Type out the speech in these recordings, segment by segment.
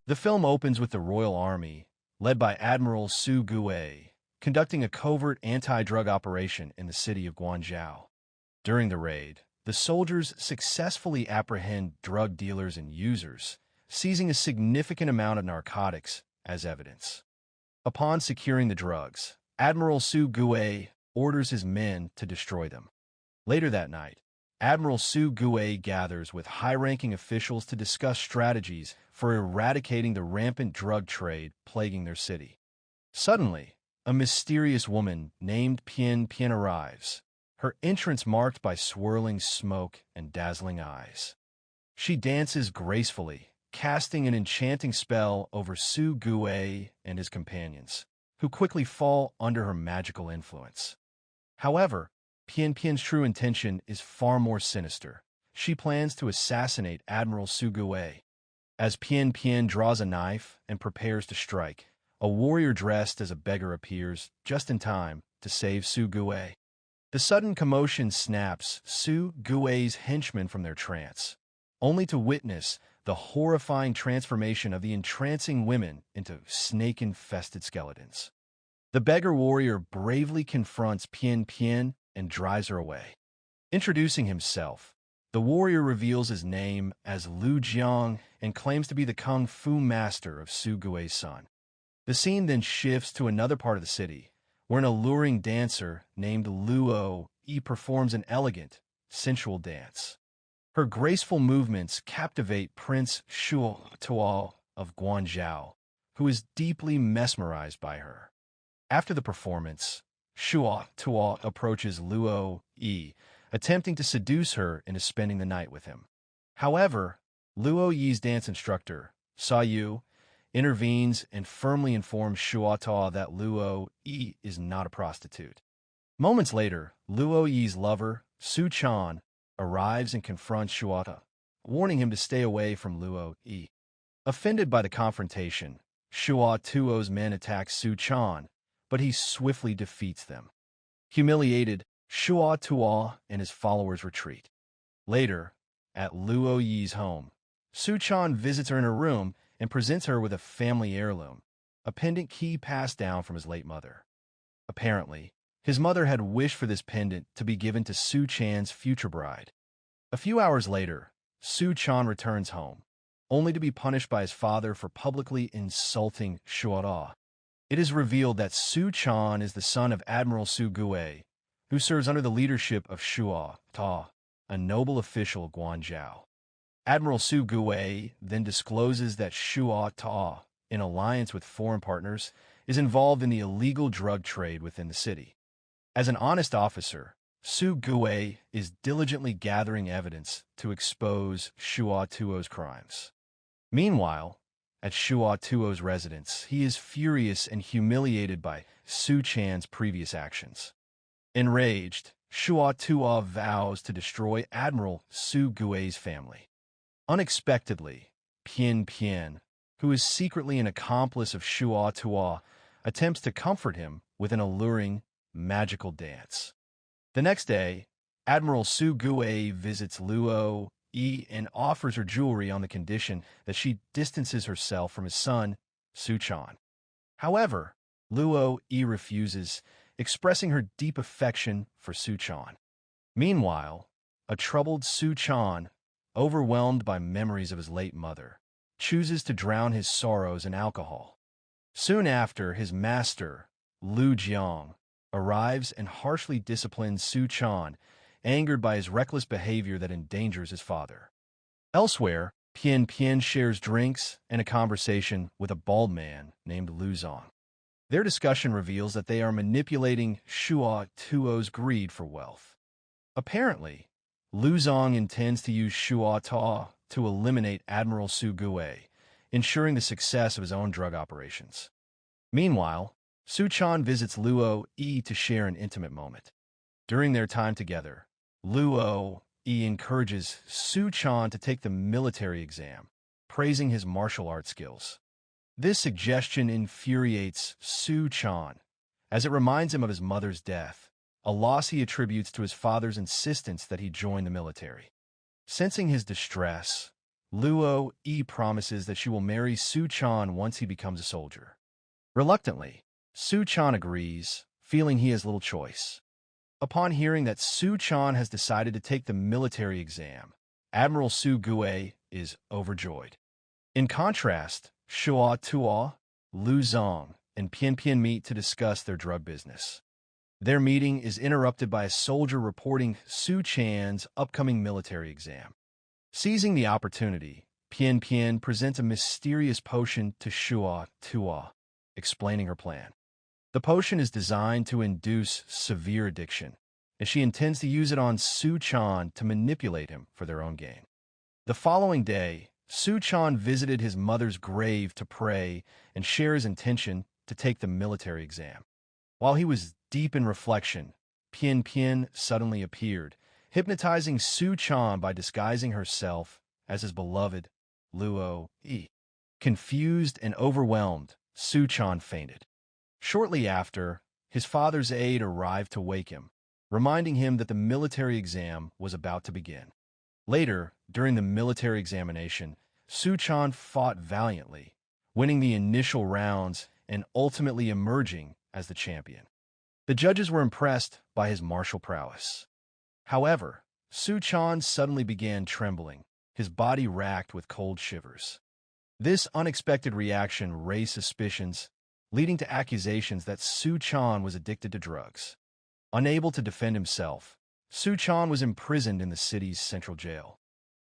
The film opens with the Royal Army, led by Admiral Su Gue, conducting a covert anti-drug operation in the city of Guangzhou. During the raid, the soldiers successfully apprehend drug dealers and users, seizing a significant amount of narcotics as evidence. Upon securing the drugs, Admiral Su Gue orders his men to destroy them. Later that night, Admiral Su Gue gathers with high-ranking officials to discuss strategies for eradicating the rampant drug trade plaguing their city. Suddenly, a mysterious woman named Pian Pian arrives, her entrance marked by swirling smoke and dazzling eyes. She dances gracefully, casting an enchanting spell over Su Gue and his companions, who quickly fall under her magical influence. However, Pian Pian's true intention is far more sinister. She plans to assassinate Admiral Su Gue. As Pian Pian draws a knife and prepares to strike, a warrior dressed as a beggar appears just in time to save Su Gue. The sudden commotion snaps Su Gue's henchmen from their trance, only to witness the horrifying transformation of the entrancing women into snake-infested skeletons. The beggar warrior bravely confronts Pian Pian and drives her away. Introducing himself, the warrior reveals his name as Lu Jiang and claims to be the kung fu master of Su Gue's son. The scene then shifts to another part of the city, where an alluring dancer named Luo Yi performs an elegant, sensual dance. Her graceful movements captivate Prince Shuo Tuo of Guangzhou, who is deeply mesmerized by her. After the performance, Shuo Tuo approaches Luo Yi, attempting to seduce her into spending the night with him. However, Luo Yi's dance instructor, Sa Yu, intervenes and firmly informs Shuo Tuo that Luo Yi is not a prostitute. Moments later, Luo Yi's lover, Su Chan, arrives and confronts Shuo Tuo, warning him to stay away from Luo Yi. Offended by the confrontation, Shuo Tuo's men attack Su Chan, but he swiftly defeats them. Humiliated, Shuo Tuo and his followers retreat. Later, at Luo Yi's home, Su Chan visits her in her room and presents her with a family heirloom, a pendant key passed down from his late mother. Apparently, his mother had wished for this pendant to be given to Su Chan's future bride. A few hours later, Su Chan returns home, only to be punished by his father for publicly insulting Shuo Tuo. It is revealed that Su Chan is the son of Admiral Su Gue, who serves under the leadership of Shuo Tuo, a noble official of Guangzhou. Admiral Su Gue then discloses that Shuo Tuo, in alliance with foreign partners, is involved in the illegal drug trade within the city. As an honest officer, Su Gue is diligently gathering evidence to expose Shuo Tuo's crimes. Meanwhile, at Shuo Tuo's residence, he is furious and humiliated by Su Chan's previous actions. Enraged, Shuo Tuo vows to destroy Admiral Su Gue's family. Unexpectedly, Pian Pian, who is secretly an accomplice of Shuo Tuo, attempts to comfort him with an alluring, magical dance. The next day, Admiral Su Gue visits Luo Yi and offers her jewelry on the condition that she distances herself from his son, Su Chan. However, Luo Yi refuses, expressing her deep affection for Su Chan. Meanwhile, a troubled Su Chan, overwhelmed by memories of his late mother, chooses to drown his sorrows in alcohol. Soon after, his master, Lu Jiang, arrives and harshly disciplines Su Chan, angered by his reckless behavior that endangers his father. Elsewhere, Pian Pian shares drinks and a conversation with a bald man named Lu Zong. Their discussion reveals that they are manipulating Shuo Tuo's greed for wealth. Apparently, Lu Zong intends to use Shuo Tuo to eliminate Admiral Su Gue, ensuring the success of his own drug operations. Meanwhile, Su Chan visits Luo Yi to share an intimate moment. During their time together, Luo Yi encourages Su Chan to take the military exam, praising his martial arts skills. This suggestion infuriates Su Chan, as it reminds him of his mother's death, a loss he attributes to his father's insistence that he join the military. Sensing his distress, Luo Yi promises that she will marry Su Chan once he becomes a soldier. Reluctantly, Su Chan agrees, feeling he has little choice. Upon hearing that Su Chan has decided to take the military exam, Admiral Su Gue is overjoyed. In contrast, Shua Tuo, Lu Zong, and Pian Pian meet to discuss their drug business. Their meeting is interrupted by a soldier reporting Su Chan's upcoming military exam. Seizing the opportunity, Pian Pian presents a mysterious potion to Shua Tuo, explaining her plan. The potion is designed to induce severe addiction, and she intends to use it on Su Chan to manipulate him for their own gain. The following day, Su Chan visited his mother's grave to pray and share his intention to take the military exam. While he was deep in reflection, Pian Pian suddenly appeared, hypnotizing Su Chan by disguising herself as his beloved Luo Yi. Confused and overwhelmed, Su Chan fainted. Shortly after, his father's aide arrived to wake him, reminding him that the military exam was about to begin. Later, during the military examination, Su Chan fought valiantly, winning the initial rounds and ultimately emerging as the champion. The judges were impressed by his martial prowess. However, Su Chan suddenly began trembling, his body racked with cold shivers. This unexpected reaction raised suspicions, leading to accusations that Su Chan was addicted to drugs. Unable to defend himself, Su Chan was imprisoned in the city's central jail.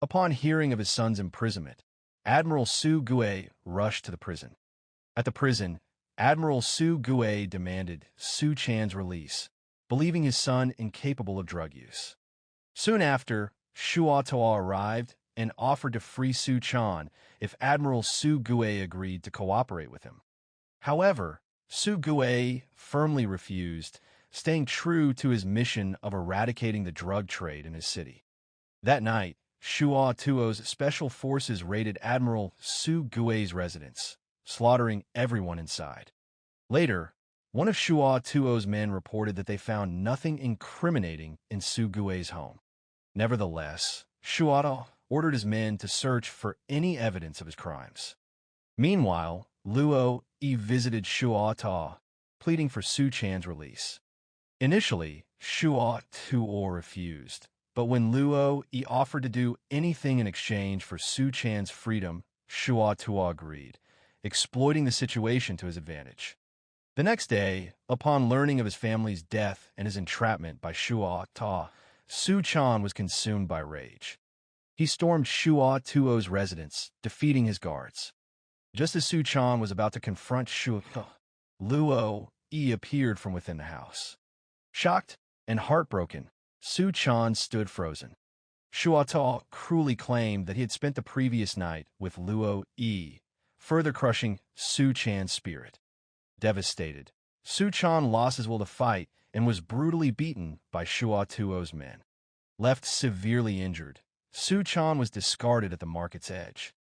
Upon hearing of his son's imprisonment, Admiral Su Gue rushed to the prison. At the prison, Admiral Su Gue demanded Su Chan's release, believing his son incapable of drug use. Soon after, Shua Toa arrived and offered to free Su Chan if Admiral Su Gue agreed to cooperate with him. However, Su Gue firmly refused, staying true to his mission of eradicating the drug trade in his city. That night, Shua Tuo's special forces raided Admiral Su Gue's residence, slaughtering everyone inside. Later, one of Shua Tuo's men reported that they found nothing incriminating in Su Gue's home. Nevertheless, Shua ordered his men to search for any evidence of his crimes. Meanwhile, Luo Yi visited Shua Ta, pleading for Su Chan's release. Initially, Shua Tuo refused, but when Luo Yi offered to do anything in exchange for Su Chan's freedom, Shua Tuo agreed, exploiting the situation to his advantage. The next day, upon learning of his family's death and his entrapment by Shua Ta, Su Chan was consumed by rage. He stormed Shua Tuo's residence, defeating his guards. Just as Su Chan was about to confront Shua, Luo Yi appeared from within the house. Shocked and heartbroken, Su Chan stood frozen. Shua Ta cruelly claimed that he had spent the previous night with Luo Yi, further crushing Su Chan's spirit. Devastated, Su Chan lost his will to fight and was brutally beaten by Shua Tuo's men. Left severely injured, Su Chan was discarded at the market's edge.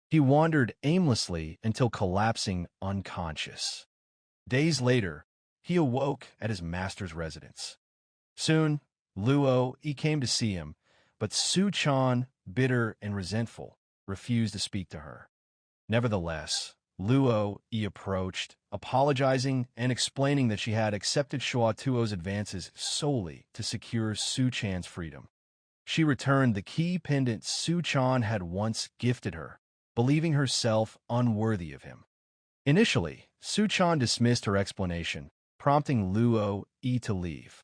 He wandered aimlessly until collapsing unconscious. Days later, he awoke at his master's residence. Soon, Luo Yi came to see him, but Su Chan, bitter and resentful, refused to speak to her. Nevertheless, Luo Yi approached, apologizing and explaining that she had accepted Shua Tuo's advances solely to secure Su Chan's freedom. She returned the key pendant Su Chan had once gifted her, believing herself unworthy of him. Initially, Su Chan dismissed her explanation, prompting Luo Yi to leave.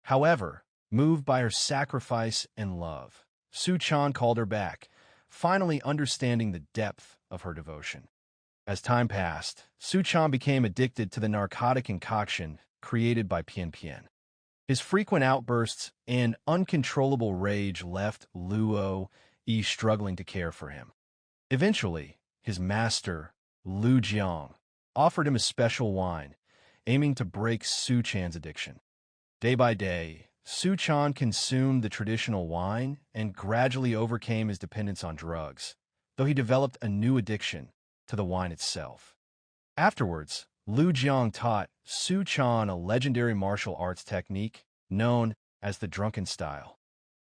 However, moved by her sacrifice and love, Su Chan called her back, finally understanding the depth of her devotion. As time passed, Su Chan became addicted to the narcotic concoction created by Pian Pian. His frequent outbursts and uncontrollable rage left Luo Yi struggling to care for him. Eventually, his master, Lu Jiang, offered him a special wine, aiming to break Su Chan's addiction. Day by day, Su Chan consumed the traditional wine and gradually overcame his dependence on drugs, though he developed a new addiction to the wine itself. Afterwards, Lu Jiang taught Su Chan a legendary martial arts technique known as the Drunken style.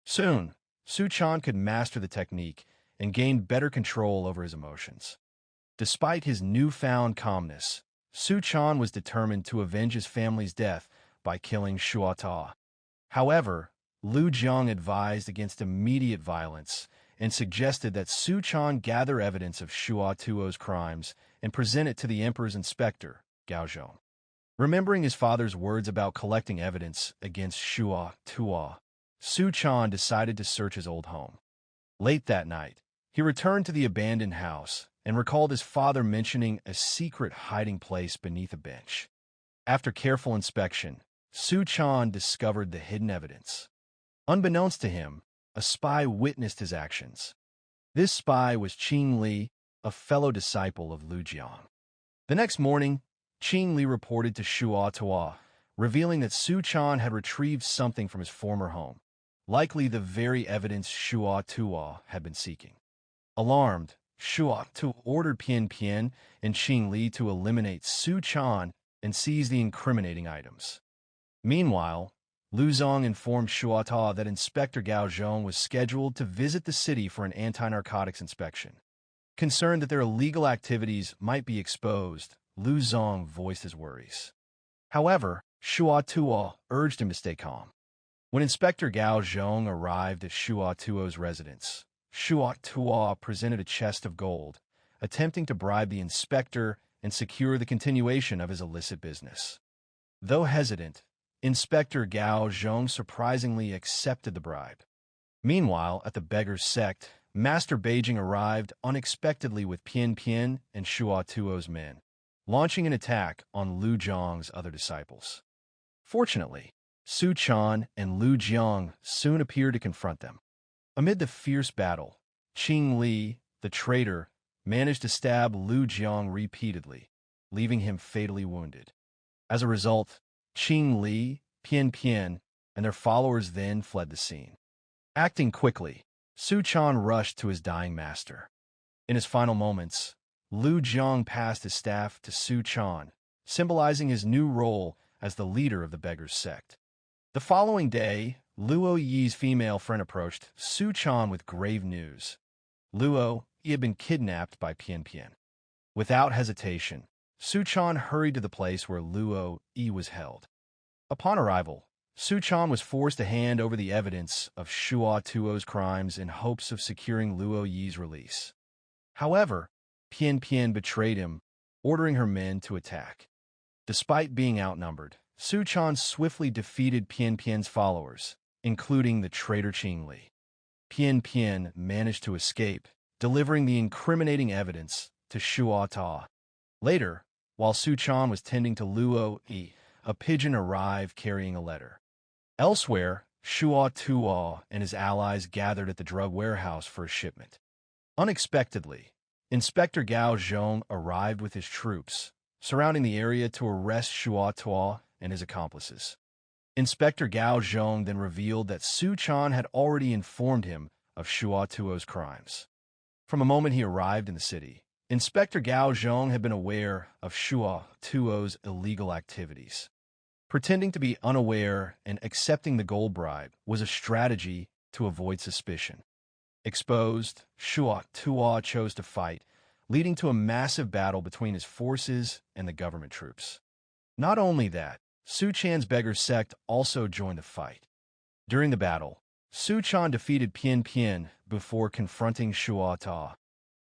Soon, Su Chan could master the technique and gained better control over his emotions. Despite his newfound calmness, Su Chan was determined to avenge his family's death by killing Shuo Ta. However, Lu Jiang advised against immediate violence and suggested that Su Chan gather evidence of Shuo Tuo's crimes and present it to the emperor's inspector, Gao Zhong. Remembering his father's words about collecting evidence against Shuo Tuo, Su Chan decided to search his old home. Late that night, he returned to the abandoned house and recalled his father mentioning a secret hiding place beneath a bench. After careful inspection, Su Chan discovered the hidden evidence. Unbeknownst to him, a spy witnessed his actions. This spy was Qing Li, a fellow disciple of Lu Jiang. The next morning, Qing Li reported to Shuo Tuo, revealing that Su Chan had retrieved something from his former home, likely the very evidence Shuo Tuo had been seeking. Alarmed, Shuo Tuo ordered Pian Pian and Qing Li to eliminate Su Chan and seize the incriminating items. Meanwhile, Lu Zong informed Shuo Tuo that Inspector Gao Zhong was scheduled to visit the city for an anti-narcotics inspection. Concerned that their illegal activities might be exposed, Lu Zong voiced his worries. However, Shuo Tuo urged him to stay calm. When Inspector Gao Zhong arrived at Shuo Tuo's residence, Shuo Tuo presented a chest of gold, attempting to bribe the inspector and secure the continuation of his illicit business. Though hesitant, Inspector Gao Zhong surprisingly accepted the bribe. Meanwhile, at the beggar's sect, Master Beijing arrived unexpectedly with Pian Pian and Shuo Tuo's men, launching an attack on Lu Jiang's other disciples. Fortunately, Su Chan and Lu Jiang soon appeared to confront them. Amid the fierce battle, Qing Li, the traitor, managed to stab Lu Jiang repeatedly, leaving him fatally wounded. As a result, Qing Li, Pian Pian, and their followers then fled the scene. Acting quickly, Su Chan rushed to his dying master. In his final moments, Lu Jiang passed his staff to Su Chan, symbolizing his new role as the leader of the beggar's sect. The following day, Luo Yi's female friend approached Su Chan with grave news. Luo Yi had been kidnapped by Pian Pian. Without hesitation, Su Chan hurried to the place where Luo Yi was held. Upon arrival, Su Chan was forced to hand over the evidence of Shuo Tuo's crimes in hopes of securing Luo Yi's release. However, Pian Pian betrayed him, ordering her men to attack. Despite being outnumbered, Su Chan swiftly defeated Pian Pian's followers, including the traitor Qing Li. Pian Pian managed to escape, delivering the incriminating evidence to Shuo Ta. Later, while Su Chan was tending to Luo Yi, a pigeon arrived carrying a letter. Elsewhere, Shuo Tuo and his allies gathered at the drug warehouse for a shipment. Unexpectedly, Inspector Gao Zhong arrived with his troops, surrounding the area to arrest Shuo Tuo and his accomplices. Inspector Gao Zhong then revealed that Su Chan had already informed him of Shuo Tuo's crimes. From the moment he arrived in the city, Inspector Gao Zhong had been aware of Shuo Tuo's illegal activities. Pretending to be unaware and accepting the gold bribe was a strategy to avoid suspicion. Exposed, Shuo Tuo chose to fight, leading to a massive battle between his forces and the government troops. Not only that, Su Chan's beggar sect also joined the fight. During the battle, Su Chan defeated Pian Pian before confronting Shuo Ta.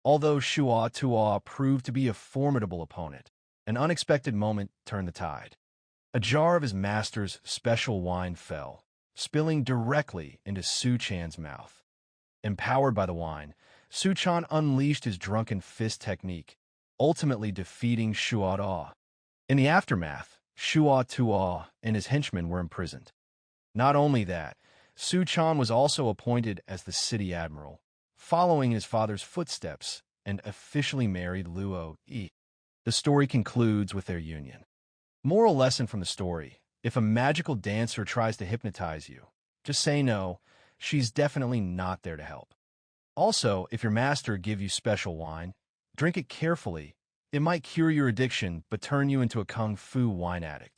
Although Shuo Tuo proved to be a formidable opponent, an unexpected moment turned the tide. A jar of his master's special wine fell, spilling directly into Su Chan's mouth. Empowered by the wine, Su Chan unleashed his Drunken Fist technique, ultimately defeating Shuo Ta. In the aftermath, Shuo Tuo and his henchmen were imprisoned. Not only that, Su Chan was also appointed as the city admiral, following his father's footsteps, and officially married Luo Yi. The story concludes with their union. Moral lesson from the story: if a magical dancer tries to hypnotize you, just say no. She's definitely not there to help. Also, if your master gives you special wine, drink it carefully. It might cure your addiction but turn you into a kung fu wine addict.